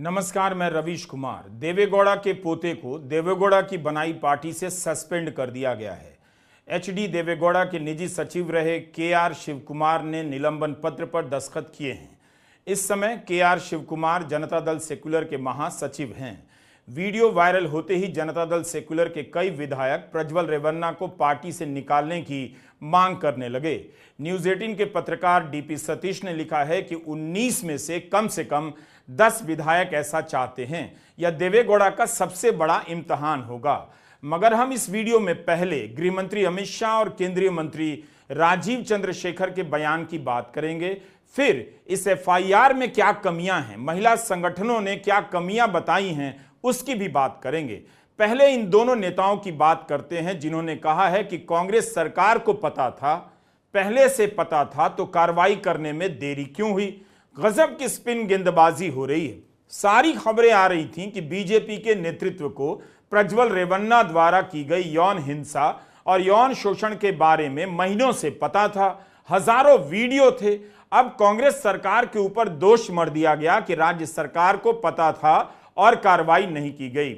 नमस्कार, मैं रवीश कुमार। देवेगौड़ा के पोते को देवेगौड़ा की बनाई पार्टी से सस्पेंड कर दिया गया है। एचडी देवेगौड़ा के निजी सचिव रहे केआर शिवकुमार ने निलंबन पत्र पर दस्तखत किए हैं। इस समय केआर शिवकुमार जनता दल सेक्युलर के महासचिव हैं। वीडियो वायरल होते ही जनता दल सेक्युलर के कई विधायक प्रज्वल रेवन्ना को पार्टी से निकालने की मांग करने लगे। न्यूज 18 के पत्रकार डीपी सतीश ने लिखा है कि 19 में से कम 10 विधायक ऐसा चाहते हैं। यह देवेगौड़ा का सबसे बड़ा इम्तिहान होगा। मगर हम इस वीडियो में पहले गृह मंत्री अमित शाह और केंद्रीय मंत्री राजीव चंद्रशेखर के बयान की बात करेंगे। फिर इस एफआईआर में क्या कमियां हैं, महिला संगठनों ने क्या कमियां बताई हैं, उसकी भी बात करेंगे। पहले इन दोनों नेताओं की बात करते हैं जिन्होंने कहा है कि कांग्रेस सरकार को पता था, पहले से पता था, तो कार्रवाई करने में देरी क्यों हुई। गजब की स्पिन गेंदबाजी हो रही है। सारी खबरें आ रही थीं कि बीजेपी के नेतृत्व को प्रज्वल रेवन्ना द्वारा की गई यौन हिंसा और यौन शोषण के बारे में महीनों से पता था, हजारों वीडियो थे। अब कांग्रेस सरकार के ऊपर दोष मढ़ दिया गया कि राज्य सरकार को पता था और कार्रवाई नहीं की गई।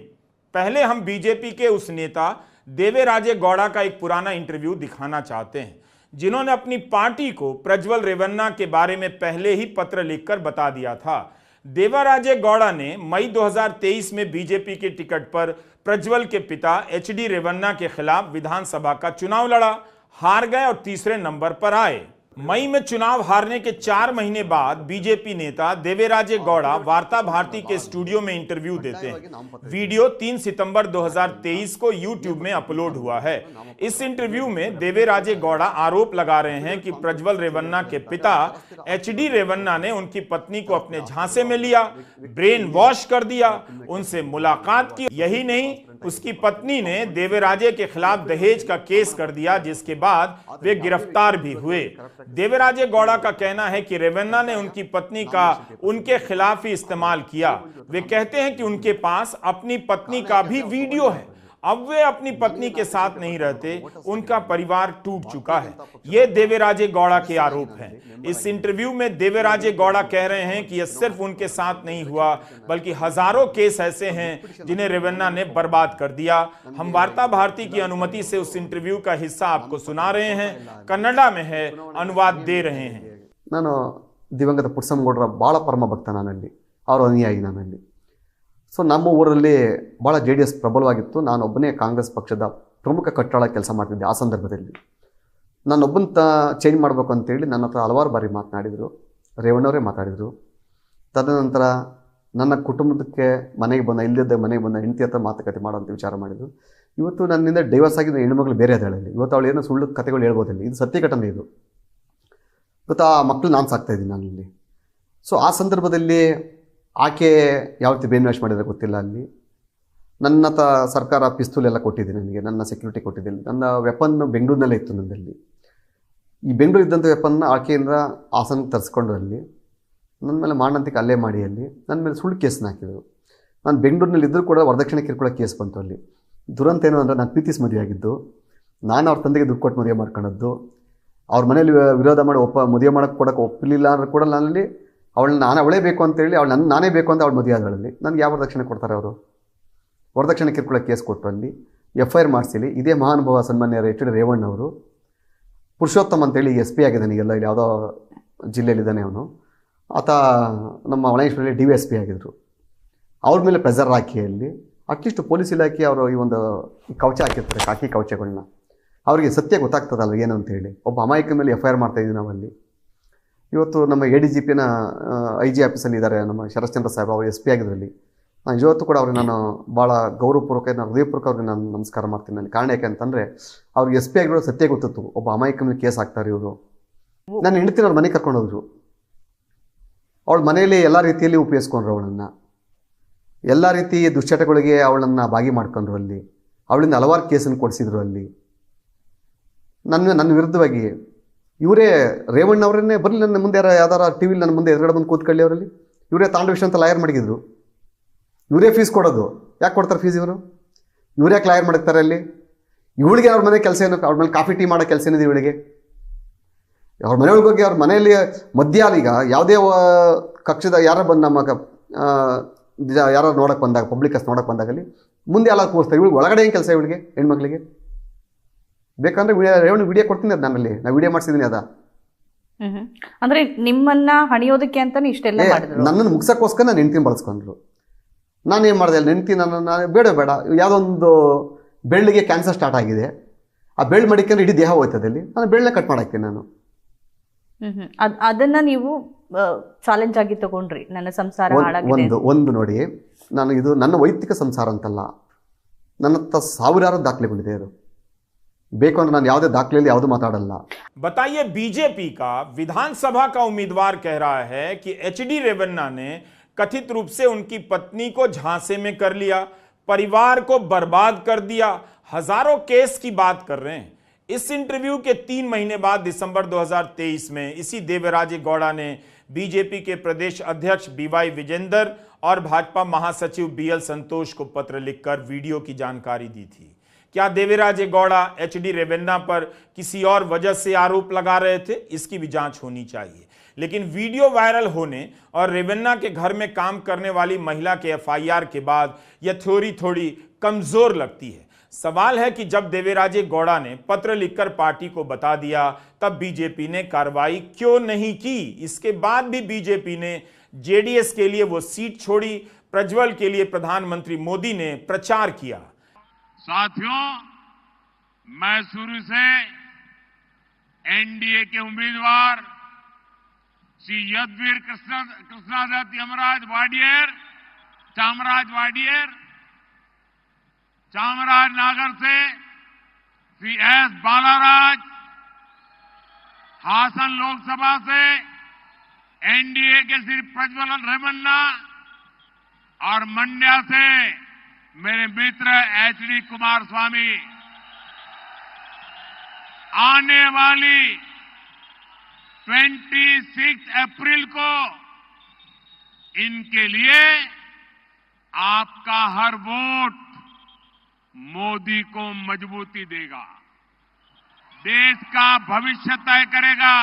पहले हम बीजेपी के उस नेता देवेराजे गौड़ा का एक पुराना इंटरव्यू दिखाना चाहते हैं, जिन्होंने अपनी पार्टी को प्रज्वल रेवन्ना के बारे में पहले ही पत्र लिखकर बता दिया था। देवराजे गौड़ा ने मई 2023 में बीजेपी के टिकट पर प्रज्वल के पिता एचडी रेवन्ना के खिलाफ विधानसभा का चुनाव लड़ा, हार गए और तीसरे नंबर पर आए। मई में चुनाव हारने के 4 महीने बाद बीजेपी नेता देवेराजे गौड़ा वार्ता भारती के स्टूडियो में इंटरव्यू देते हैं। वीडियो 3 सितंबर 2023 को यूट्यूब में अपलोड हुआ है। इस इंटरव्यू में देवेराजे गौड़ा आरोप लगा रहे हैं कि प्रज्वल रेवन्ना के पिता एचडी रेवन्ना ने उनकी पत्नी को अपने झांसे में लिया, ब्रेन वॉश कर दिया, उनसे मुलाकात की। यही नहीं, उसकी पत्नी ने देवेराजे के खिलाफ दहेज का केस कर दिया, जिसके बाद वे गिरफ्तार भी हुए। देवेराजे गौड़ा का कहना है कि रेवन्ना ने उनकी पत्नी का उनके खिलाफ ही इस्तेमाल किया। वे कहते हैं कि उनके पास अपनी पत्नी का भी वीडियो है। अब वे अपनी पत्नी के साथ नहीं रहते, उनका परिवार टूट चुका है। ये देवेराजे गौड़ा के आरोप हैं। इस इंटरव्यू में देवेराजे गौड़ा कह रहे हैं कि यह सिर्फ उनके साथ नहीं हुआ, बल्कि हजारों केस ऐसे हैं जिन्हें रेवन्ना ने बर्बाद कर दिया। हम वार्ता भारती की अनुमति से उस इंटरव्यू का हिस्सा आपको सुना रहे हैं। कन्नड़ा में है, अनुवाद दे रहे हैं। ನಾನು ದಿವಂಗತ ಪುಟ್ಟಸ್ವಾಮಿಗೌಡರ ಭಾಳ ಪರಮ ಭಕ್ತ ನಾನಲ್ಲಿ, ಅವರ ಅನುಯಾಯಿ ನಾನಲ್ಲಿ. ಸೊ ನಮ್ಮ ಊರಲ್ಲಿ ಭಾಳ JDS ಪ್ರಬಲವಾಗಿತ್ತು. ನಾನೊಬ್ಬನೇ ಕಾಂಗ್ರೆಸ್ ಪಕ್ಷದ ಪ್ರಮುಖ ಕಟ್ಟಡ ಕೆಲಸ ಮಾಡ್ತಿದ್ದೆ. ಆ ಸಂದರ್ಭದಲ್ಲಿ ನಾನೊಬ್ಬನ ಚೇಂಜ್ ಮಾಡಬೇಕು ಅಂತೇಳಿ ನನ್ನ ಹತ್ರ ಹಲವಾರು ಬಾರಿ ಮಾತನಾಡಿದರು, ರೇವಣ್ಣವರೇ ಮಾತಾಡಿದರು. ತದನಂತರ ನನ್ನ ಕುಟುಂಬಕ್ಕೆ ಮನೆಗೆ ಬಂದ ಹೆಂಡತಿ ಹತ್ರ ಮಾತುಕತೆ ಮಾಡೋಂಥ ವಿಚಾರ ಮಾಡಿದರು. ಇವತ್ತು ನನ್ನಿಂದ ಡೈವರ್ಸ್ ಆಗಿದ್ದ ಹೆಣ್ಣುಮಗಳು ಬೇರೆ ಅದಾಳಲ್ಲಿ. ಇವತ್ತು ಅವಳು ಏನೋ ಸುಳ್ಳು ಕಥೆಗಳು ಹೇಳ್ಬೋದಲ್ಲಿ. ಇದು ಸತ್ಯ ಘಟನೆ. ಇದು ಇವತ್ತು ಆ ಮಕ್ಕಳು ನಾನು ಸಾಕ್ತಾಯಿದ್ದೀನಿ ನಾನಲ್ಲಿ. ಸೊ ಆ ಸಂದರ್ಭದಲ್ಲಿ ಆಕೆ ಯಾವ ರೀತಿ ಬ್ರೇನ್ ವಾಶ್ ಮಾಡಿದರೆ ಗೊತ್ತಿಲ್ಲ. ಅಲ್ಲಿ ನನ್ನ ಸರ್ಕಾರ ಪಿಸ್ತೂಲ್ ಎಲ್ಲ ಕೊಟ್ಟಿದೆ ನನಗೆ, ನನ್ನ ಸೆಕ್ಯೂರಿಟಿ ಕೊಟ್ಟಿದೆ. ನನ್ನ ವೆಪನ್ ಬೆಂಗಳೂರಿನಲ್ಲೇ ಇತ್ತು ನನ್ನಲ್ಲಿ. ಈ ಬೆಂಗಳೂರು ಇದ್ದಂಥ ವೆಪನ್ನ ಆಕೆಯಿಂದ ಹಾಸನಕ್ಕೆ ತರಿಸ್ಕೊಂಡು ಅಲ್ಲಿ ನನ್ನ ಮೇಲೆ ಮಾರಣಾಂತಿಕ ಹಲ್ಲೆ ಮಾಡಿ ಅಲ್ಲಿ ನನ್ನ ಮೇಲೆ ಸುಳ್ಳು ಕೇಸನ್ನ ಹಾಕಿದರು. ನಾನು ಬೆಂಗಳೂರಿನಲ್ಲಿ ಇದ್ದರೂ ಕೂಡ ವರದಕ್ಷಿಣೆ ಕಿರುಕುಳ ಕೇಸ್ ಬಂತು ಅಲ್ಲಿ. ದುರಂತ ಏನು ಅಂದರೆ, ನಾನು ಪ್ರೀತಿಸಿ ಮದುವೆ ಆಗಿದ್ದು, ನಾನು ಅವ್ರ ತಂದೆಗೆ ದುಡ್ಡು ಕೊಟ್ಟು ಮದುವೆ ಮಾಡ್ಕೊಳ್ಳೋದು. ಅವ್ರ ಮನೇಲಿ ವಿರೋಧ ಮಾಡಿ ಮದುವೆ ಕೊಡೋಕ್ಕೆ ಒಪ್ಪಲಿಲ್ಲ ಅಂದ್ರೆ ಕೂಡ ನನ್ನಲ್ಲಿ ಅವಳೇ ಬೇಕು ಅಂತೇಳಿ ನಾನೇ ಬೇಕು ಅಂತ ಅವಳು ಮದುವೆ ಆದಳಲ್ಲಿ. ನನಗೆ ಯಾವ ವರದಕ್ಷಿಣೆ ಕೊಡ್ತಾರೆ ಅವರು? ವರದಕ್ಷಿಣೆ ಕಿರುಕುಳ ಕೇಸ್ ಕೊಟ್ಟು ಅಲ್ಲಿ FIR ಮಾಡಿಸಿಲಿ. ಇದೇ ಮಹಾನುಭಾವ ಸನ್ಮಾನ್ಯ ಎಚ್ ಡಿ ರೇವಣ್ಣ ಅವರು, ಪುರುಷೋತ್ತಮ್ ಅಂತೇಳಿ SP ಆಗಿದ್ದಾನೆ ಈಗೆಲ್ಲ, ಇಲ್ಲಿ ಯಾವುದೋ ಜಿಲ್ಲೆಯಲ್ಲಿದ್ದಾನೆ ಅವನು. ಆತ ನಮ್ಮ ಒಳೇಶ್ವರಲ್ಲಿ DVSP ಆಗಿದ್ದರು. ಅವ್ರ ಮೇಲೆ ಪ್ರೆಸರ್ ಹಾಕಿ ಅಲ್ಲಿ ಅಟ್ಲೀಸ್ಟ್ ಪೊಲೀಸ್ ಇಲಾಖೆ ಅವರು ಈ ಒಂದು ಕವಚ ಹಾಕಿರ್ತಾರೆ, ಕಾಕಿ ಕವಚಗಳನ್ನ. ಅವರಿಗೆ ಸತ್ಯ ಗೊತ್ತಾಗ್ತದಲ್ಲ ಏನು ಅಂತೇಳಿ. ಒಬ್ಬ ಅಮಾಯಕ ಮೇಲೆ FIR ಮಾಡ್ತಾಯಿದ್ದೀವಿ ನಾವಲ್ಲಿ. ಇವತ್ತು ನಮ್ಮ ADGPನ IG ಆಫೀಸಲ್ಲಿ ಇದ್ದಾರೆ ನಮ್ಮ ಶರಶ್ಚಂದ್ರ ಸಾಹೇಬ್, ಅವರು SP ಆಗಿದ್ರಲ್ಲಿ. ನಾನು ಇವತ್ತು ಕೂಡ ಅವ್ರಿಗೆ ನಾನು ಭಾಳ ಗೌರವಪೂರ್ವಕ, ಹೃದಯಪೂರ್ವಕ ಅವ್ರಿಗೆ ನಾನು ನಮಸ್ಕಾರ ಮಾಡ್ತೀನಿ. ನನಗೆ ಕಾರಣ ಯಾಕೆ ಅಂತಂದರೆ, ಅವ್ರಿಗೆ SP ಆಗಿರೋ ಸತ್ಯ ಗೊತ್ತಿತ್ತು. ಒಬ್ಬ ಅಮಾಯಕ ಮೇಲೆ ಕೇಸ್ ಹಾಕ್ತಾರೆ ಇವರು. ನನ್ನ ಹೆಂಡತಿನ ಅವ್ರ ಮನೆಗೆ ಕರ್ಕೊಂಡೋದ್ರು. ಅವಳ ಮನೆಯಲ್ಲಿ ಎಲ್ಲ ರೀತಿಯಲ್ಲಿ ಉಪಯೋಗಿಸ್ಕೊಂಡ್ರು ಅವಳನ್ನು. ಎಲ್ಲ ರೀತಿ ದುಶ್ಚಟಗಳಿಗೆ ಅವಳನ್ನು ಭಾಗಿ ಮಾಡ್ಕೊಂಡ್ರು ಅಲ್ಲಿ. ಅವಳಿಂದ ಹಲವಾರು ಕೇಸನ್ನು ಕೊಡಿಸಿದ್ರು ಅಲ್ಲಿ. ನನ್ನ ವಿರುದ್ಧವಾಗಿ ಇವರೇ ರೇವಣ್ಣವರನ್ನೇ ಬರಲಿ ನನ್ನ ಮುಂದೆ ಯಾವ್ದಾರ TV ನನ್ನ ಮುಂದೆ ಎದುರುಗಡೆ ಬಂದು ಕೂತ್ಕೊಳ್ಳಿ ಅವರಲ್ಲಿ. ಇವರೇ ತಾಂಡವಿಷ ಅಂತ ಲಾಯರ್ ಮಾಡಿದ್ರು. ಇವರೇ ಫೀಸ್ ಕೊಡೋದು. ಯಾಕೆ ಕೊಡ್ತಾರೆ ಫೀಸ್ ಇವರು? ಇವರೇ ಯಾಕೆ ಲಾಯರ್ ಮಾಡ್ತಾರೆ ಅಲ್ಲಿ? ಇವಳಿಗೆ ಅವ್ರ ಮನೆ ಕೆಲಸ ಏನು? ಅವ್ರ ಮೇಲೆ ಕಾಫಿ ಟೀ ಮಾಡೋ ಕೆಲಸ ಏನಿದೆ ಇವಳಿಗೆ? ಅವ್ರ ಮನೆಯೊಳಗೆ ಹೋಗಿ ಅವ್ರ ಮನೆಯಲ್ಲಿ ಮಧ್ಯ ಈಗ ಯಾವುದೇ ಕಕ್ಷದ ಯಾರ ಬಂದು ನಮ್ಮ ಯಾರೋ ನೋಡಕ್ಕೆ ಬಂದಾಗ ಪಬ್ಲಿಕಸ್ ನೋಡಕ್ಕೆ ಬಂದಾಗಲಿ ಮುಂದೆ ಎಲ್ಲ ಕೂರಿಸ್ತಾರೆ. ಇವಳಿಗೆ ಒಳಗಡೆ ಏನು ಕೆಲಸ ಇವಳಿಗೆ ಹೆಣ್ಮಕ್ಳಿಗೆ ಬೇಕಂದ್ರೆ ವಿಡಿಯೋ ಕೊಡ್ತೀನಿ ಅದು ನನ್ನಲ್ಲಿ ನಾ ವಿಡಿಯೋ ಮಾಡಿಸಿದ್ದೀನಿ ಅದ ಅಂದ್ರೆ ನಿಮ್ಮನ್ನ ಹಣಿಯೋದಕ್ಕೆ ಅಂತಾನೆ ಇಷ್ಟೆಲ್ಲ ಮಾಡಿದ್ರು. ನನ್ನನ್ನು ಮುಗ್ಸಕ್ಕೋಸ್ಕರ ನಾನು ಹೆಂಡ್ತಿನ ಬಳಸ್ಕೊಂಡ್ರು. ನಾನು ಏನು ಮಾಡಿದೆ ಹೆಂಡ್ತಿ ನನ್ನನ್ನು ಬೇಡ ಯಾವುದೋ ಒಂದು ಬೆಳ್ಳಿಗೆ ಕ್ಯಾನ್ಸರ್ ಸ್ಟಾರ್ಟ್ ಆಗಿದೆ, ಆ ಬೆಳ್ಳು ಮಡಿಕೊಂಡ್ರೆ ಇಡೀ ದೇಹ ಹೋಯ್ತದೆ ಅಲ್ಲಿ, ನಾನು ಬೆಳ್ಳನ್ನ ಕಟ್ ಮಾಡಾಕ್ತೀನಿ ನಾನು. ಅದನ್ನ ನೀವು ಚಾಲೆಂಜ್ ಆಗಿ ತಗೊಂಡ್ರಿ, ನನ್ನ ಸಂಸಾರ ಹಾಳಾಗಿದೆ. ಒಂದು ನೋಡಿ, ನಾನು ಇದು ನನ್ನ ವೈಯಕ್ತಿಕ ಸಂಸಾರ ಅಂತಲ್ಲ, ನನ್ನ ಹತ್ರ ಸಾವಿರಾರು ದಾಖಲೆಗಳಿದೆ. ಅದು ಬೇಕು ಅಂದ್ರೆ ನಾನು ಯಾವುದೇ ದಾಖಲೆಯಲ್ಲಿ ಯಾವುದು ಮಾತಾಡಲ್ಲ. बताइए बीजेपी का विधानसभा का उम्मीदवार कह रहा है कि एचडी रेवन्ना ने कथित रूप से उनकी पत्नी को झांसे में कर लिया, परिवार को बर्बाद कर दिया, हजारों केस की बात कर रहे हैं। इस इंटरव्यू के 3 महीने बाद दिसंबर 2023 में इसी देवराजे गौड़ा ने बीजेपी के प्रदेश अध्यक्ष बीवाई विजेंदर और भाजपा महासचिव बीएल संतोष को पत्र लिखकर वीडियो की जानकारी दी थी। क्या देवराजे गौड़ा एचडी रेवन्ना पर किसी और वजह से आरोप लगा रहे थे? इसकी भी जांच होनी चाहिए। लेकिन वीडियो वायरल होने और रेवन्ना के घर में काम करने वाली महिला के एफआईआर के बाद यह थ्योरी थोड़ी कमजोर लगती है। सवाल है कि जब देवराजे गौड़ा ने पत्र लिखकर पार्टी को बता दिया तब बीजेपी ने कार्रवाई क्यों नहीं की? इसके बाद भी बीजेपी ने जेडीएस के लिए वो सीट छोड़ी, प्रज्वल के लिए प्रधानमंत्री मोदी ने प्रचार किया। साथियों, मैं शुरू से एनडीए के उम्मीदवार श्री यदवीर कृष्णादत्त चामराजनगर से श्री एस बालाराज, हासन लोकसभा से एनडीए के श्री प्रज्वल रेवन्ना और मंड्या से मेरे मित्र एचडी कुमारस्वामी आने वाली 26 अप्रैल को इनके लिए आपका हर वोट मोदी को मजबूती देगा, देश का भविष्य तय करेगा।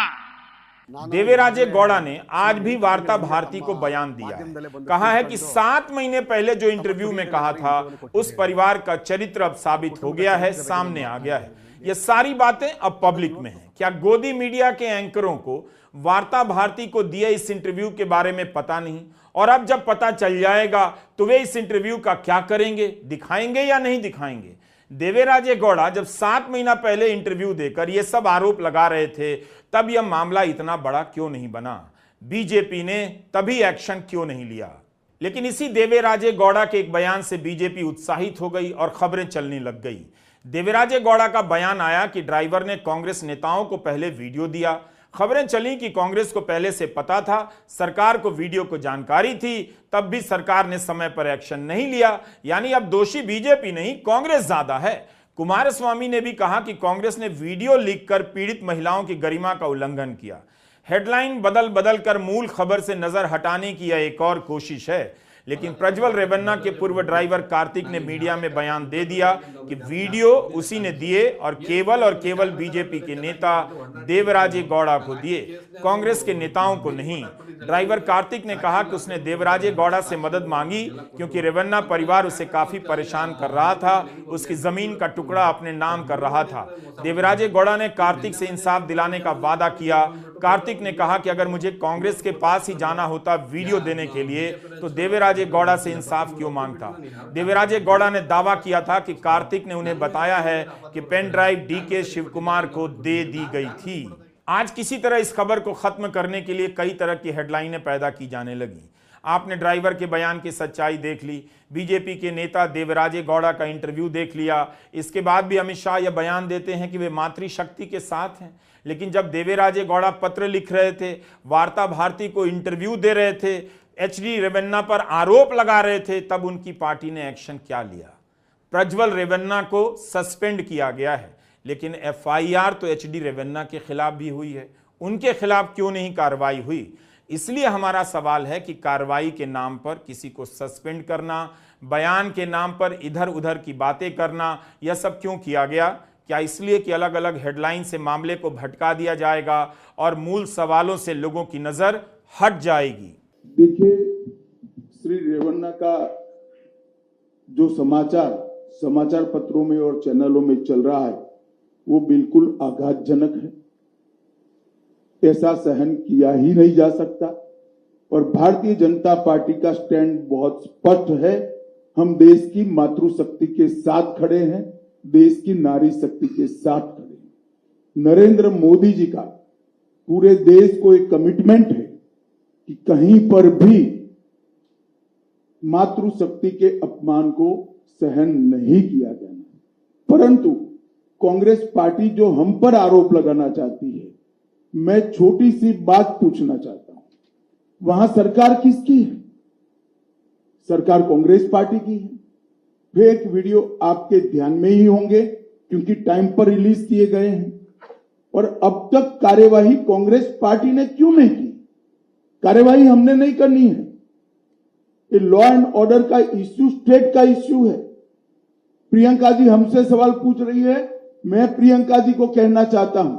देवराजे गौड़ा ने आज भी वार्ता भारती को बयान दिया है। कहा है कि 7 महीने पहले जो इंटरव्यू में कहा था उस परिवार का चरित्र अब साबित हो गया है, सामने आ गया है। ये सारी बातें अब पब्लिक में हैं। क्या गोदी मीडिया के एंकरों को वार्ता भारती को दिए इस इंटरव्यू के बारे में पता नहीं? और अब जब पता चल जाएगा तो वे इस इंटरव्यू का क्या करेंगे, दिखाएंगे या नहीं दिखाएंगे? देवराजे गौड़ा जब 7 महीना पहले इंटरव्यू देकर ये सब आरोप लगा रहे थे तब यह मामला इतना बड़ा क्यों नहीं बना? बीजेपी ने तभी एक्शन क्यों नहीं लिया? लेकिन इसी देवराजे गौड़ा के एक बयान से बीजेपी उत्साहित हो गई और खबरें चलने लग गई। देवराजे गौड़ा का बयान आया कि ड्राइवर ने कांग्रेस नेताओं को पहले वीडियो दिया। खबरें चली कि कांग्रेस को पहले से पता था, सरकार को वीडियो को जानकारी थी, तब भी सरकार ने समय पर एक्शन नहीं लिया। यानी अब दोषी बीजेपी नहीं, कांग्रेस ज्यादा है। कुमारस्वामी ने भी कहा कि कांग्रेस ने वीडियो लीक कर पीड़ित महिलाओं की गरिमा का उल्लंघन किया। हेडलाइन बदल बदल कर मूल खबर से नजर हटाने की यह एक और कोशिश है। लेकिन प्रज्वल रेवन्ना के पूर्व ड्राइवर कार्तिक ने मीडिया में बयान दे दिया कि वीडियो उसी ने दिए और केवल बीजेपी के नेता देवराजे गौड़ा को दिए, कांग्रेस के नेताओं को नहीं। ड्राइवर कार्तिक ने कहा कि उसने देवराजे गौड़ा से मदद मांगी क्योंकि रेवन्ना परिवार उसे काफी परेशान कर रहा था, उसकी जमीन का टुकड़ा अपने नाम कर रहा था। देवराजे गौड़ा ने कार्तिक से इंसाफ दिलाने का वादा किया। कार्तिक ने कहा कि अगर मुझे कांग्रेस के पास ही जाना होता वीडियो देने के लिए तो देवराजे गौड़ा से इंसाफ क्यों मांगता? देवराजे गौड़ा ने दावा किया था कि कार्तिक ने उन्हें बताया है कि पेन ड्राइव डीके शिवकुमार को दे दी गई थी। आज किसी तरह इस खबर को खत्म करने के लिए कई तरह की हेडलाइनें पैदा की जाने लगी। आपने ड्राइवर के बयान की सच्चाई देख ली, बीजेपी के नेता देवराजे गौड़ा का इंटरव्यू देख लिया। इसके बाद भी अमित शाह यह बयान देते हैं कि वे मातृशक्ति के साथ हैं। लेकिन जब देवराजे गौड़ा पत्र लिख रहे थे, वार्ता भारती को इंटरव्यू दे रहे थे, एचडी रेवन्ना पर आरोप लगा रहे थे, तब उनकी पार्टी ने एक्शन क्या लिया? प्रज्वल रेवन्ना को सस्पेंड किया गया है, लेकिन एफआईआर तो एचडी रेवन्ना के खिलाफ भी हुई है। उनके खिलाफ क्यों नहीं कार्रवाई हुई? इसलिए हमारा सवाल है कि कार्रवाई के नाम पर किसी को सस्पेंड करना, बयान के नाम पर इधर उधर की बातें करना, यह सब क्यों किया गया? क्या इसलिए कि अलग अलग हेडलाइन से मामले को भटका दिया जाएगा और मूल सवालों से लोगों की नजर हट जाएगी? देखिए, श्री रेवन्ना का जो समाचार पत्रों में और चैनलों में चल रहा है वो बिल्कुल आघातजनक है। ऐसा सहन किया ही नहीं जा सकता और भारतीय जनता पार्टी का स्टैंड बहुत स्पष्ट है। हम देश की मातृशक्ति के साथ खड़े हैं, देश की नारी शक्ति के साथ खड़े हैं। नरेंद्र मोदी जी का पूरे देश को एक कमिटमेंट है कि कहीं पर भी मातृशक्ति के अपमान को सहन नहीं किया जाना। परंतु कांग्रेस पार्टी जो हम पर आरोप लगाना चाहती है, मैं छोटी सी बात पूछना चाहता हूं, वहां सरकार किसकी है? सरकार कांग्रेस पार्टी की है। फेक वीडियो आपके ध्यान में ही होंगे क्योंकि टाइम पर रिलीज किए गए हैं। और अब तक कार्यवाही कांग्रेस पार्टी ने क्यों नहीं की? कार्यवाही हमने नहीं करनी है। ये लॉ एंड ऑर्डर का इश्यू स्टेट का इश्यू है। प्रियंका जी हमसे सवाल पूछ रही है, मैं प्रियंका जी को कहना चाहता हूं,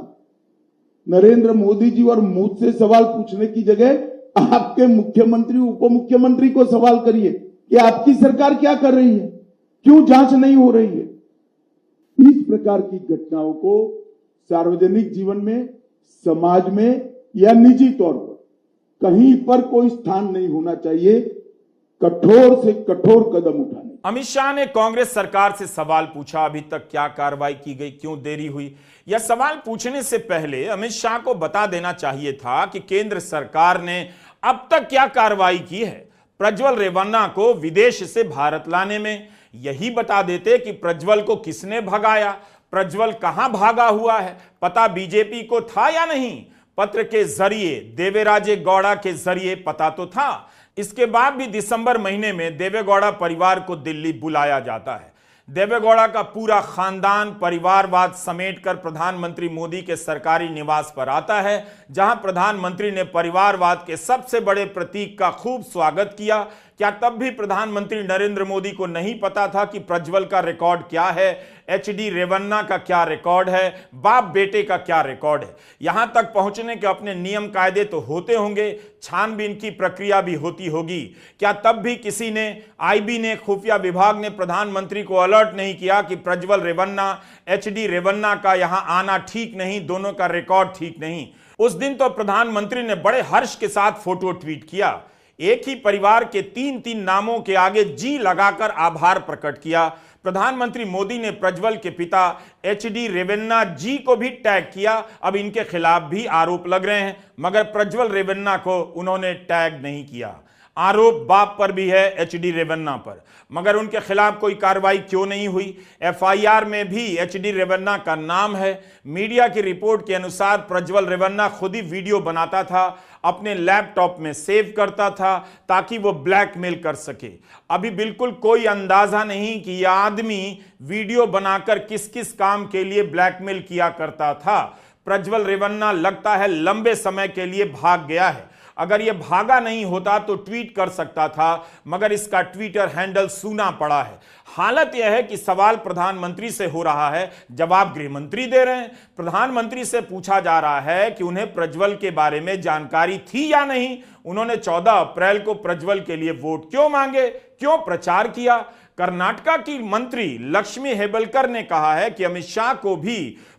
नरेंद्र मोदी जी और मुझसे सवाल पूछने की जगह आपके मुख्यमंत्री उप मुख्यमंत्री को सवाल करिए कि आपकी सरकार क्या कर रही है, क्यों जांच नहीं हो रही है। इस प्रकार की घटनाओं को सार्वजनिक जीवन में, समाज में या निजी तौर पर कहीं पर कोई स्थान नहीं होना चाहिए। कठोर से कठोर कदम उठाने। अमित शाह ने कांग्रेस सरकार से सवाल पूछा, अभी तक क्या कार्रवाई की गई, क्यों देरी हुई? यह सवाल पूछने से पहले अमित शाह को बता देना चाहिए था कि केंद्र सरकार ने अब तक क्या कार्रवाई की है। प्रज्वल रेवन्ना को विदेश से भारत लाने में यही बता देते कि प्रज्वल को किसने भगाया, प्रज्वल कहां भागा हुआ है, पता बीजेपी को था या नहीं? पत्र के जरिए, देवेराजे गौड़ा के जरिए पता तो था। इसके बाद भी दिसंबर महीने में देवेगौड़ा परिवार को दिल्ली बुलाया जाता है। देवेगौड़ा का पूरा खानदान परिवारवाद समेटकर प्रधानमंत्री मोदी के सरकारी निवास पर आता है, जहां प्रधानमंत्री ने परिवारवाद के सबसे बड़े प्रतीक का खूब स्वागत किया। क्या तब भी प्रधानमंत्री नरेंद्र मोदी को नहीं पता था कि प्रज्वल का रिकॉर्ड क्या है, एचडी रेवन्ना का क्या रिकॉर्ड है, बाप बेटे का क्या रिकॉर्ड है? यहां तक पहुंचने के अपने नियम कायदे तो होते होंगे, छानबीन की प्रक्रिया भी होती होगी। क्या तब भी किसी ने, आईबी ने, खुफिया विभाग ने प्रधानमंत्री को अलर्ट नहीं किया कि प्रज्वल रेवन्ना, एचडी रेवन्ना का यहां आना ठीक नहीं, दोनों का रिकॉर्ड ठीक नहीं? उस दिन तो प्रधानमंत्री ने बड़े हर्ष के साथ फोटो ट्वीट किया, एक ही परिवार के 3-3 नामों के आगे जी लगाकर आभार प्रकट किया। प्रधानमंत्री मोदी ने प्रज्वल के पिता एचडी रेवन्ना जी को भी टैग किया। अब इनके खिलाफ भी आरोप लग रहे हैं, मगर प्रज्वल रेवन्ना को उन्होंने टैग नहीं किया। आरोप बाप पर भी है, एचडी रेवन्ना पर, मगर उनके खिलाफ कोई कार्रवाई क्यों नहीं हुई? एफआईआर में भी एचडी रेवन्ना का नाम है। मीडिया की रिपोर्ट के अनुसार प्रज्वल रेवन्ना खुद ही वीडियो बनाता था, अपने लैपटॉप में सेव करता था ताकि वो ब्लैकमेल कर सके। अभी बिल्कुल कोई अंदाजा नहीं कि यह आदमी वीडियो बनाकर किस किस काम के लिए ब्लैकमेल किया करता था। प्रज्वल रेवन्ना लगता है लंबे समय के लिए भाग गया है। अगर यह भागा नहीं होता तो ट्वीट कर सकता था, मगर इसका ट्विटर हैंडल सूना पड़ा है। हालत यह है कि सवाल प्रधानमंत्री से हो रहा है, जवाब गृहमंत्री दे रहे हैं। प्रधानमंत्री से पूछा जा रहा है कि उन्हें प्रज्वल के बारे में जानकारी थी या नहीं, उन्होंने 14 अप्रैल को प्रज्वल के लिए वोट क्यों मांगे, क्यों प्रचार किया? कर्नाटका की मंत्री लक्ष्मी हेबलकर ने कहा है कि अमित शाह को भी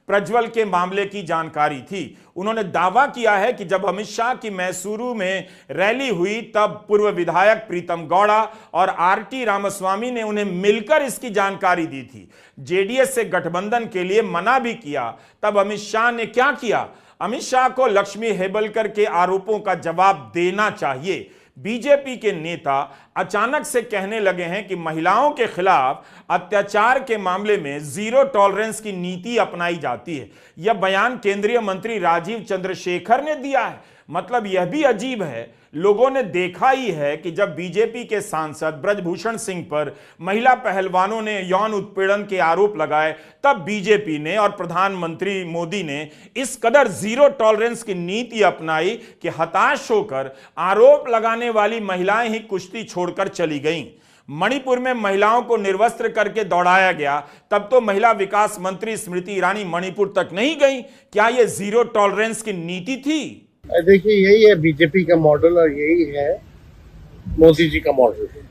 प्रज्वल के मामले की जानकारी थी। उन्होंने दावा किया है कि जब अमित शाह की मैसूरू में रैली हुई तब पूर्व विधायक प्रीतम गौड़ा और आरटी रामास्वामी ने उन्हें मिलकर इसकी जानकारी दी थी। जेडीएस से गठबंधन के लिए मना भी किया। तब अमित शाह ने क्या किया? अमित शाह को लक्ष्मी हेबलकर के आरोपों का जवाब देना चाहिए। बीजेपी के नेता अचानक से कहने लगे हैं कि महिलाओं के खिलाफ अत्याचार के मामले में जीरो टॉलरेंस की नीति अपनाई जाती है। यह बयान केंद्रीय मंत्री राजीव चंद्रशेखर ने दिया है। मतलब यह भी अजीब है, लोगों ने देखा ही है कि जब बीजेपी के सांसद ब्रजभूषण सिंह पर महिला पहलवानों ने यौन उत्पीड़न के आरोप लगाए, तब बीजेपी ने और प्रधानमंत्री मोदी ने इस कदर जीरो टॉलरेंस की नीति अपनाई कि हताश होकर आरोप लगाने वाली महिलाएं ही कुश्ती छोड़कर चली गईं। मणिपुर में महिलाओं को निर्वस्त्र करके दौड़ाया गया, तब तो महिला विकास मंत्री स्मृति ईरानी मणिपुर तक नहीं गई। क्या यह जीरो टॉलरेंस की नीति थी? देखिए, यही है बीजेपी का मॉडल और यही है मोदी जी का मॉडल है।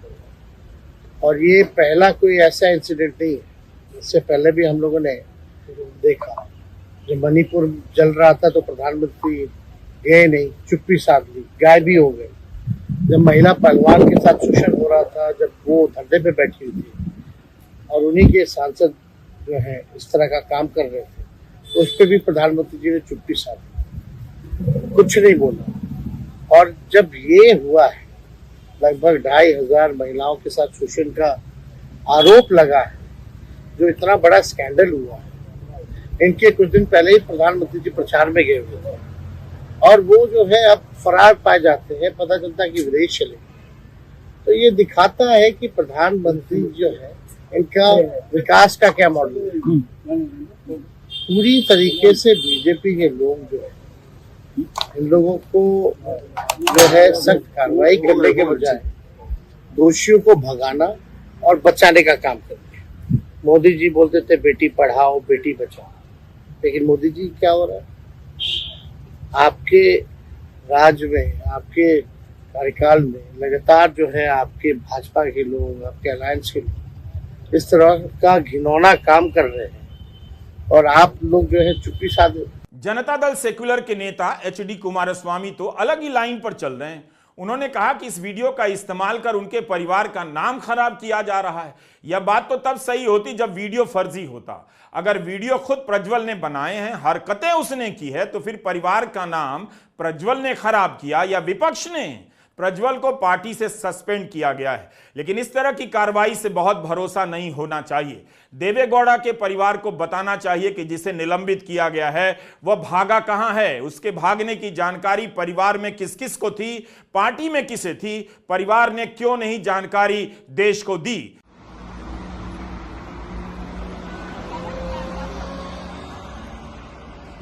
और ये पहला कोई ऐसा इंसिडेंट नहीं है। इससे पहले भी हम लोगों ने देखा, जब मणिपुर जल रहा था तो प्रधानमंत्री गए नहीं, चुप्पी साध ली, गायब भी हो गए। जब महिला पहलवान के साथ शोषण हो रहा था, जब वो धरने पे बैठी हुई थी और उन्हीं के सांसद जो है इस तरह का काम कर रहे थे, तो उस पर भी प्रधानमंत्री जी ने चुप्पी साधी, कुछ नहीं बोला। और जब ये हुआ है, लगभग 2500 महिलाओं के साथ शोषण का आरोप लगा है, जो इतना बड़ा स्कैंडल हुआ है, इनके कुछ दिन पहले ही प्रधानमंत्री जी प्रचार में गए हुए थे और वो जो है अब फरार पाए जाते हैं, पता चलता है कि विदेश चले। तो ये दिखाता है कि प्रधानमंत्री जो है इनका विकास का क्या मॉडल है। पूरी तरीके से बीजेपी के लोग जो है इन लोगों को जो है सख्त कार्रवाई करने के बजाय दोषियों को भगाना और बचाने का काम करते हैं। मोदी जी बोलते थे बेटी पढ़ाओ बेटी बचाओ, लेकिन मोदी जी क्या हो रहा है, आपके राज्य में, आपके कार्यकाल में लगातार जो है आपके भाजपा के लोग, आपके अलायंस के लोग इस तरह का घिनौना काम कर रहे हैं और आप लोग जो है चुप्पी साधे। जनता दल सेक्युलर के नेता एचडी कुमारस्वामी तो अलग ही लाइन पर चल रहे हैं। उन्होंने कहा कि इस वीडियो का इस्तेमाल कर उनके परिवार का नाम खराब किया जा रहा है। यह बात तो तब सही होती जब वीडियो फर्जी होता। अगर वीडियो खुद प्रज्वल ने बनाए हैं, हरकतें उसने की है, तो फिर परिवार का नाम प्रज्वल ने खराब किया या विपक्ष ने? प्रज्वल को पार्टी से सस्पेंड किया गया है, लेकिन इस तरह की कार्रवाई से बहुत भरोसा नहीं होना चाहिए। देवेगौड़ा के परिवार को बताना चाहिए कि जिसे निलंबित किया गया है वह भागा कहां है। उसके भागने की जानकारी परिवार में किस किस को थी, पार्टी में किसे थी, परिवार ने क्यों नहीं जानकारी देश को दी।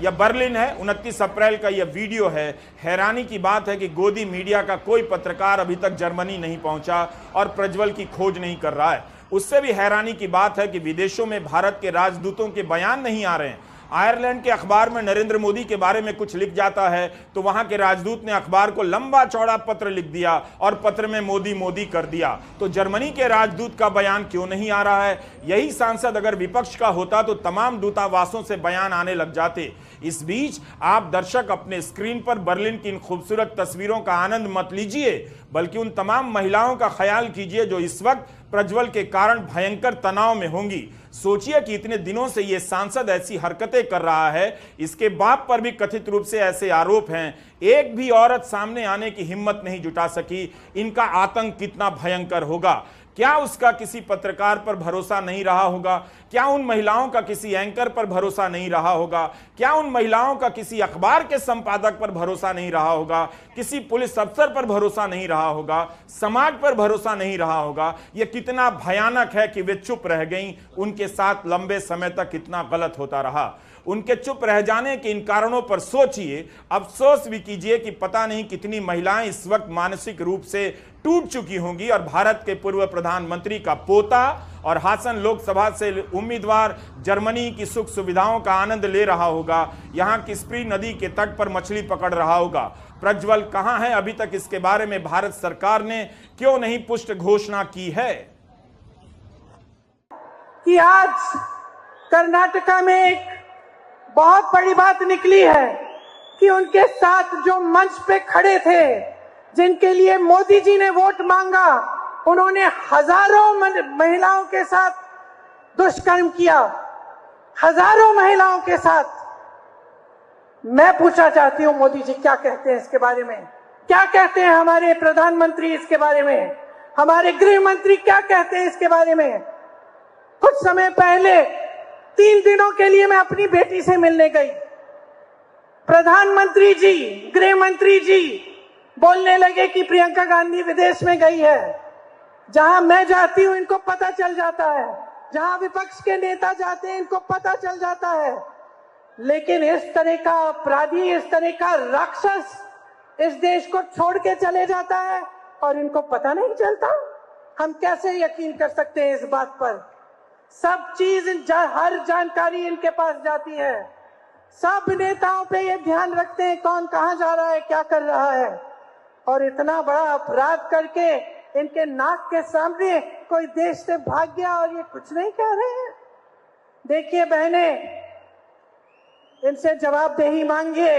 यह बर्लिन है, 29 अप्रैल का यह वीडियो है। हैरानी की बात है कि गोदी मीडिया का कोई पत्रकार अभी तक जर्मनी नहीं पहुंचा और प्रज्वल की खोज नहीं कर रहा है। उससे भी हैरानी की बात है कि विदेशों में भारत के राजदूतों के बयान नहीं आ रहे हैं। आयरलैंड के अखबार में नरेंद्र मोदी के बारे में कुछ लिख जाता है तो वहां के राजदूत ने अखबार को लंबा चौड़ा पत्र लिख दिया और पत्र में मोदी मोदी कर दिया। तो जर्मनी के राजदूत का बयान क्यों नहीं आ रहा है? यही सांसद अगर विपक्ष का होता तो तमाम दूतावासों से बयान आने लग जाते। इस बीच आप दर्शक अपने स्क्रीन पर बर्लिन की इन खूबसूरत तस्वीरों का आनंद मत लीजिए, बल्कि उन तमाम महिलाओं का ख्याल कीजिए जो इस वक्त प्रज्वल के कारण भयंकर तनाव में होंगी। सोचिए कि इतने दिनों से यह सांसद ऐसी हरकतें कर रहा है, इसके बाप पर भी कथित रूप से ऐसे आरोप हैं, एक भी औरत सामने आने की हिम्मत नहीं जुटा सकी। इनका आतंक कितना भयंकर होगा। क्या उसका किसी पत्रकार पर भरोसा नहीं रहा होगा? क्या उन महिलाओं का किसी एंकर पर भरोसा नहीं रहा होगा? क्या उन महिलाओं का किसी अखबार के संपादक पर भरोसा नहीं रहा होगा? किसी पुलिस अफसर पर भरोसा नहीं रहा होगा? समाज पर भरोसा नहीं रहा होगा? यह कितना भयानक है कि वे चुप रह गईं। उनके साथ लंबे समय तक कितना गलत होता रहा। उनके चुप रह जाने के इन कारणों पर सोचिए, अफसोस भी कीजिए कि पता नहीं कितनी महिलाएं इस वक्त मानसिक रूप से टूट चुकी होंगी और भारत के पूर्व प्रधानमंत्री का पोता और हासन लोकसभा से उम्मीदवार जर्मनी की सुख सुविधाओं का आनंद ले रहा होगा, यहां की स्प्री नदी के तट पर मछली पकड़ रहा होगा। प्रज्वल कहां है? अभी तक इसके बारे में भारत सरकार ने क्यों नहीं पुष्ट घोषणा की है? कि आज कर्नाटका में एक बहुत बड़ी बात निकली है कि उनके साथ जो मंच पे खड़े थे, जिनके लिए मोदी जी ने वोट मांगा, उन्होंने हजारों महिलाओं के साथ दुष्कर्म किया, हजारों महिलाओं के साथ। मैं पूछना चाहती हूं मोदी जी क्या कहते हैं इसके बारे में? क्या कहते हैं हमारे प्रधानमंत्री इसके बारे में? हमारे गृह मंत्री क्या कहते हैं इसके बारे में? कुछ समय पहले 3 दिनों के लिए मैं अपनी बेटी से मिलने गई। प्रधानमंत्री जी, गृह मंत्री जी बोलने लगे कि प्रियंका गांधी विदेश में गई है। जहां मैं जाती हूं इनको पता चल जाता है, जहां विपक्ष के नेता जाते हैं इनको पता चल जाता है। लेकिन इस तरह का अपराधी, इस तरह का राक्षस इस देश को छोड़ के चले जाता है और इनको पता नहीं चलता। हम कैसे यकीन कर सकते हैं इस बात पर? सब चीज, हर जानकारी इनके पास जाती है। सब नेताओं पे ये ध्यान रखते हैं कौन कहां जा रहा है, क्या कर रहा है। और इतना बड़ा अपराध करके इनके नाक के सामने कोई देश से भाग गया और ये कुछ नहीं कह रहे हैं। देखिए बहने, इनसे जवाबदेही मांगिए,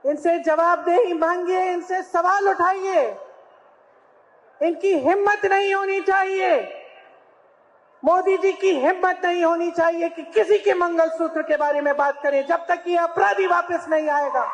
इनसे जवाबदेही मांगिए, इनसे सवाल उठाइए। इनकी हिम्मत नहीं होनी चाहिए, मोदी जी की हिम्मत नहीं होनी चाहिए कि किसी के मंगलसूत्र के बारे में बात करें जब तक ये अपराधी वापस नहीं आएगा।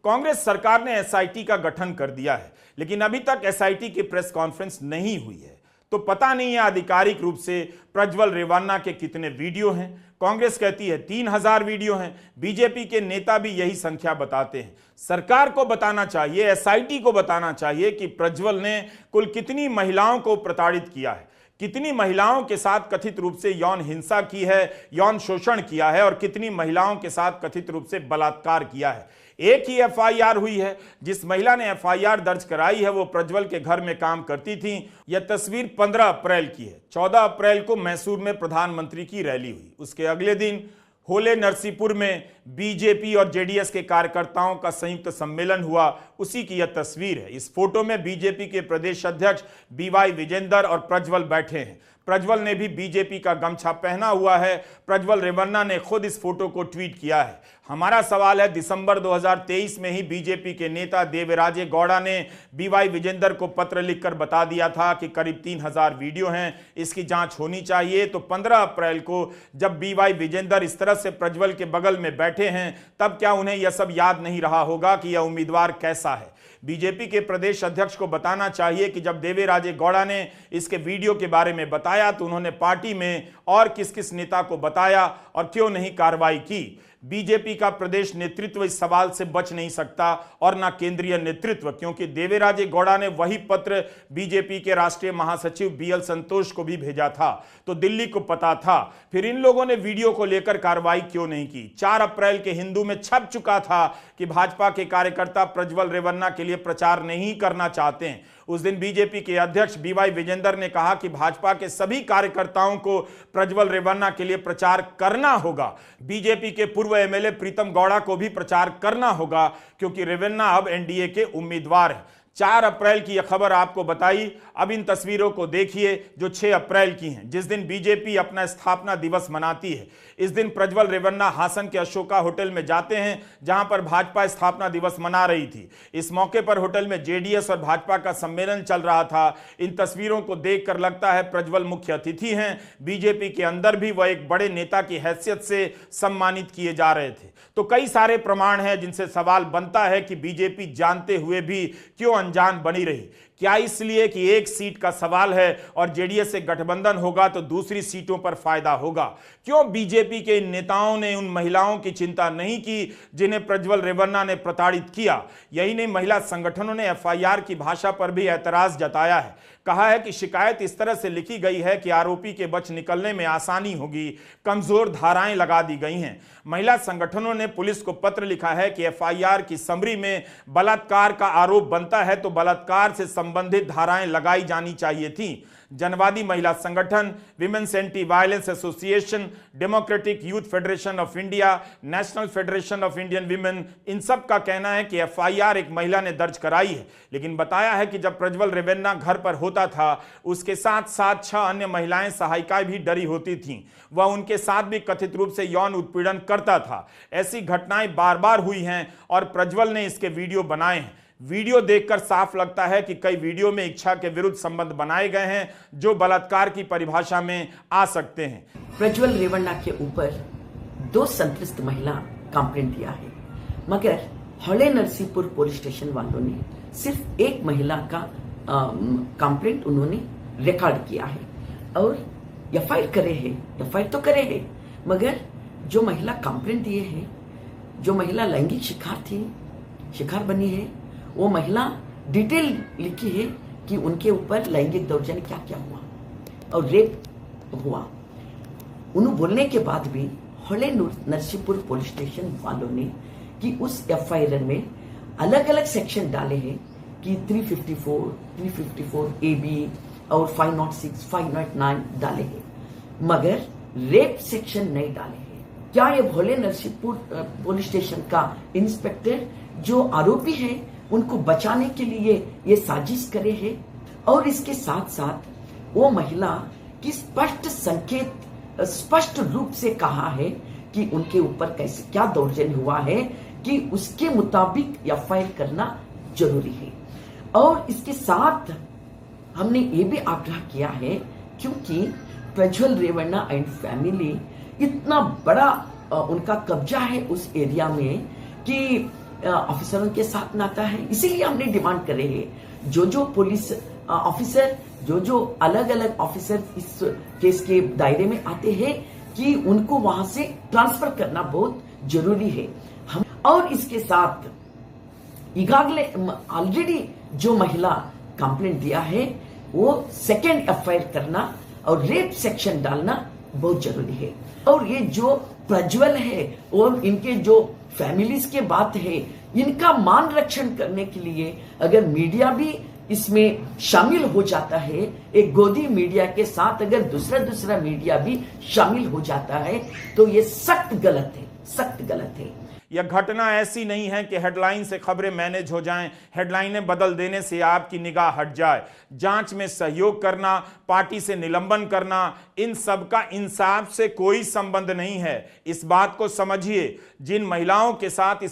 कांग्रेस सरकार ने एसआईटी का गठन कर दिया है, लेकिन अभी तक एसआईटी की प्रेस कॉन्फ्रेंस नहीं हुई है, तो पता नहीं है आधिकारिक रूप से प्रज्वल रेवन्ना के कितने वीडियो हैं। कांग्रेस कहती है 3000 वीडियो हैं, बीजेपी के नेता भी यही संख्या बताते हैं। सरकार को बताना चाहिए, एसआईटी को बताना चाहिए कि प्रज्वल ने कुल कितनी महिलाओं को प्रताड़ित किया है, कितनी महिलाओं के साथ कथित रूप से यौन हिंसा की है, यौन शोषण किया है, और कितनी महिलाओं के साथ कथित रूप से बलात्कार किया है। एक ही एफआईआर हुई है। जिस महिला ने एफआईआर दर्ज कराई है वो प्रज्वल के घर में काम करती थी। यह तस्वीर 15 अप्रैल की है। 14 अप्रैल को मैसूर में प्रधानमंत्री की रैली हुई। उसके अगले दिन होले नरसीपुर में बीजेपी और जेडीएस के कार्यकर्ताओं का संयुक्त सम्मेलन हुआ, उसी की यह तस्वीर है। इस फोटो में बीजेपी के प्रदेश अध्यक्ष बीवाई विजेंदर और प्रज्वल बैठे हैं। प्रज्वल ने भी बीजेपी का गमछा पहना हुआ है। प्रज्वल रेवन्ना ने खुद इस फोटो को ट्वीट किया है। हमारा सवाल है, दिसंबर 2023 में ही बीजेपी के नेता देवराजे गौड़ा ने बीवाई विजेंदर को पत्र लिखकर बता दिया था कि करीब 3000 वीडियो हैं, इसकी जांच होनी चाहिए। तो 15 अप्रैल को जब बीवाई विजेंदर इस तरह से प्रज्वल के बगल में बैठे हैं, तब क्या उन्हें यह सब याद नहीं रहा होगा कि यह उम्मीदवार कैसा है? बीजेपी के प्रदेश अध्यक्ष को बताना चाहिए कि जब देवेराजे गौड़ा ने इसके वीडियो के बारे में बताया तो उन्होंने पार्टी में और किस किस नेता को बताया और क्यों नहीं कार्रवाई की। बीजेपी का प्रदेश नेतृत्व इस सवाल से बच नहीं सकता और ना केंद्रीय नेतृत्व, क्योंकि देवेराजे गौड़ा ने वही पत्र बीजेपी के राष्ट्रीय महासचिव बीएल संतोष को भी भेजा था, तो दिल्ली को पता था। फिर इन लोगों ने वीडियो को लेकर कार्रवाई क्यों नहीं की? 4 अप्रैल के हिंदू में छप चुका था कि भाजपा के कार्यकर्ता प्रज्वल रेवन्ना के लिए प्रचार नहीं करना चाहते हैं। उस दिन बीजेपी के अध्यक्ष बीवाई विजेंदर ने कहा कि भाजपा के सभी कार्यकर्ताओं को प्रज्वल रेवन्ना के लिए प्रचार करना होगा। बीजेपी के पूर्व एमएलए प्रीतम गौड़ा को भी प्रचार करना होगा, क्योंकि रेवन्ना अब एनडीए के उम्मीदवार हैं। 4 अप्रैल की यह खबर आपको बताई। अब इन तस्वीरों को देखिए जो 6 अप्रैल की हैं, जिस दिन बीजेपी अपना स्थापना दिवस मनाती है। इस दिन प्रज्वल रेवन्ना हासन के अशोका होटल में जाते हैं, जहां पर भाजपा स्थापना दिवस मना रही थी। इस मौके पर होटल में जेडीएस और भाजपा का सम्मेलन चल रहा था। इन तस्वीरों को देखकर लगता है प्रज्वल मुख्य अतिथि हैं। बीजेपी के अंदर भी वह एक बड़े नेता की हैसियत से सम्मानित किए जा रहे थे। तो कई सारे प्रमाण हैं जिनसे सवाल बनता है कि बीजेपी जानते हुए भी क्यों अनजान बनी रही। क्या इसलिए कि एक सीट का सवाल है और जेडीएस से गठबंधन होगा तो दूसरी सीटों पर फायदा होगा? क्यों बीजेपी के इन नेताओं ने उन महिलाओं की चिंता नहीं की जिन्हें प्रज्वल रेवन्ना ने प्रताड़ित किया? यही नहीं, महिला संगठनों ने एफआईआर की भाषा पर भी ऐतराज जताया है। कहा है कि शिकायत इस तरह से लिखी गई है कि आरोपी के बच निकलने में आसानी होगी, कमजोर धाराएं लगा दी गई हैं। महिला संगठनों ने पुलिस को पत्र लिखा है कि एफआईआर की समरी में बलात्कार का आरोप बनता है तो बलात्कार से संबंधित धाराएं लगाई जानी चाहिए थी। Janwadi Mahila Sangathan, women's anti violence association, democratic youth federation of India, national federation of Indian women, इन सब का कहना है कि एफआईआर एक महिला ने दर्ज कराई है, लेकिन बताया है कि जब प्रज्वल रेवन्ना घर पर होता था उसके साथ साथ 6 अन्य महिलाएं सहायिकाएं भी डरी होती थीं। वह उनके साथ भी कथित रूप से यौन उत्पीड़न करता था। ऐसी घटनाएं बार बार हुई हैं और प्रज्वल ने इसके वीडियो बनाए हैं। वीडियो देखकर साफ लगता है कि कई वीडियो में इच्छा के विरुद्ध संबंध बनाए गए हैं जो बलात्कार की परिभाषा में आ सकते हैं। प्रज्वल रेवन्ना के ऊपर 2 संतुष्ट महिला कंप्लेंट दिया है, मगर हौले नरसीपुर पुलिस स्टेशन वालों ने सिर्फ एक महिला का कंप्लेंट उन्होंने रिकॉर्ड किया है और एफआईआर करे हैं। एफआईआर तो करे हैं, मगर जो महिला कंप्लेंट दिए हैं, जो महिला लैंगिक शिकार बनी है, वो महिला डिटेल लिखी है कि उनके ऊपर लैंगिक दौर्जन्य क्या क्या हुआ और रेप हुआ। उन्होंने बोलने के बाद भी हौले नरसीपुर पुलिस स्टेशन वालों ने कि उस एफआईआर में अलग अलग सेक्शन डाले हैं कि 354 AB और 506, 509 डाले हैं, मगर रेप सेक्शन नहीं डाले हैं। क्या ये भोले नरसिंहपुर पुलिस स्टेशन का इंस्पेक्टर जो आरोपी है उनको बचाने के लिए ये साजिश करे है? और इसके साथ साथ वो महिला की स्पष्ट संकेत स्पष्ट रूप से कहा है कि उनके ऊपर कैसे क्या दौर्जन्य हुआ है कि उसके मुताबिक एफआईआर करना जरूरी है। और इसके साथ हमने ये भी आग्रह किया है, क्योंकि प्रज्वल रेवन्ना एंड फैमिली इतना बड़ा उनका कब्जा है उस एरिया में कि ऑफिसरों के साथ नाता है, इसीलिए हमने डिमांड करे है जो पुलिस ऑफिसर जो अलग अलग ऑफिसर इस केस के दायरे में आते हैं कि उनको वहां से ट्रांसफर करना बहुत जरूरी है। हम और इसके साथ इगागले ऑलरेडी जो महिला कंप्लेंट दिया है वो सेकेंड एफआईआर करना और रेप सेक्शन डालना बहुत जरूरी है। और ये जो प्रज्वल है और इनके जो फैमिलीज के बात है, इनका मान रक्षण करने के लिए अगर मीडिया भी इसमें शामिल हो जाता है, एक गोदी मीडिया के साथ अगर दूसरा मीडिया भी शामिल हो जाता है, तो ये सख्त गलत है, सख्त गलत है। यह घटना ऐसी नहीं है कि हेडलाइन से खबरें मैनेज हो जाएं, हेडलाइनें बदल देने से आपकी निगाह हट जाए। जांच में सहयोग करना, पार्टी से निलंबन करना, इन सब का इंसाफ से कोई संबंध नहीं है। इस बात को समझिए। जिन महिलाओं के साथ